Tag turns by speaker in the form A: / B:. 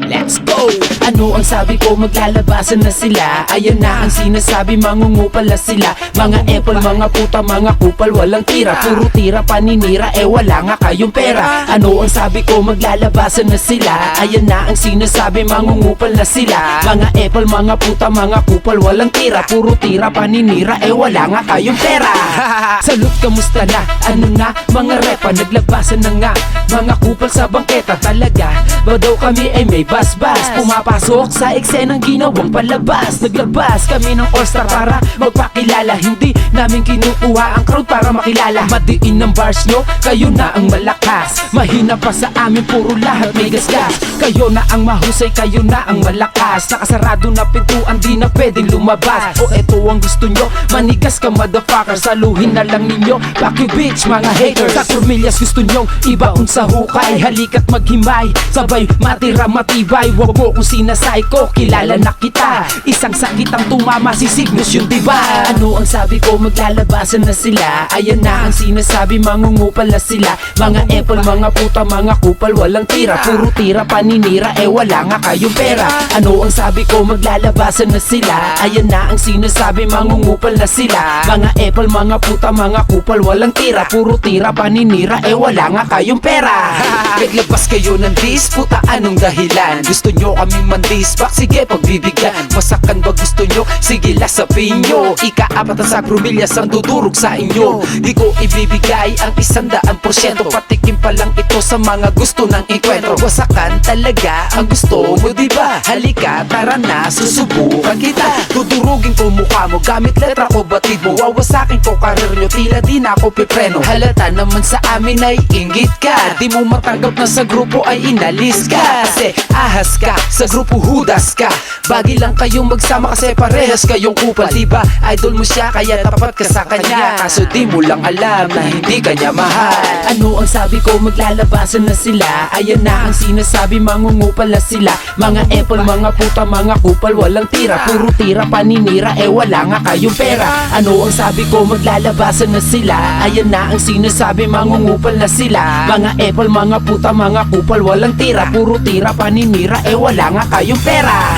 A: Let's go! Ano ang sabi ko, maglalabasan na sila. Ayan na ang sinasabi, mangungupal na sila. Mga epal, mga puta, mga kupal, walang tira. Puro tira, paninira, wala nga kayong pera. Ano ang sabi ko, maglalabasan na sila. Ayan na ang sinasabi, mangungupal na sila. Mga epal, mga puta, mga kupal, walang tira. Puro tira, paninira, wala nga kayong pera. Salute, kamusta na? Ano na? Mga repa, naglabasan na nga. Mga kupal sa bangketa talaga. Ba daw kami ay may bas-bas. Pumapasok sa eksenang ginawang palabas. Naglabas kami ng all-star para magpakilala. Hindi namin kinukuha ang crowd para makilala. Madiin ng bars nyo, kayo na ang malakas. Mahina pa sa amin, puro lahat may gasgas. Kayo na ang mahusay, kayo na ang malakas. Nakasarado na pintuan, di na pwedeng lumabas. O eto ang gusto nyo, manigas ka motherfucker. Saluhin na lang ninyo, fuck you bitch mga haters. Sa Cormillas gusto nyong ibaon sa hukay. Halika't maghimay, sabay matira matibay. Wag mo kung sinasay ko, kilala na kita. Isang sakit ang tumama, si Cygnus yun diba? Ano ang sabi ko, maglalabasan na sila. Ayan na ang sinasabi, mangungupal na sila. Mga epal, mga puta, mga kupal, walang tira. Puro tira, paninira, wala nga kayong pera. Ano ang sabi ko, maglalabasan na sila. Ayan na ang sinasabi, mangungupal na sila. Mga epal, mga puta, mga kupal, walang tira. Puro tira, paninira, wala nga kayong pera. Naglabas kayo ng dis, puta anong dahilan? Gusto nyo kami mandisbak? Sige pagbibigyan. Masakan ba gusto nyo? Sige lasapin nyo. Ika-apat sa Crumillas ang dudurog sa inyo. Di ko ibibigay ang 100%. Patikim pa lang ito sa mga gusto ng enkwentro. Wasakan talaga ang gusto mo diba? Halika tara na, susubukan kita. Dudurugin ko mukha mo, gamit letra ko batid mo. Wawasakin ko karir nyo, tila di na ako pipreno. Halata naman sa amin ay inggit ka. Di mo matanggap na sa grupo ay inalis ka. Kasi ahas ka, sa grupo hudas ka. Bagi lang kayong magsama kasi parehas kayong kupal. Diba idol mo siya kaya tapat ka sa kanya. Kaso di mo lang alam na hindi kanya mahal. Ano ang sabi ko, maglalabasan na sila. Ayan na ang sinasabi, mangungupal na sila. Mga epal, mga puta, mga kupal, walang tira. Puro tira, paninira, wala nga kayong pera. Ano ang sabi ko, maglalabasan na sila. Ayan na ang sinasabi, mangungupal na sila. Mga epal, mga puta, mga kupal, walang tira. Puro tira, paninira, wala nga kayong pera.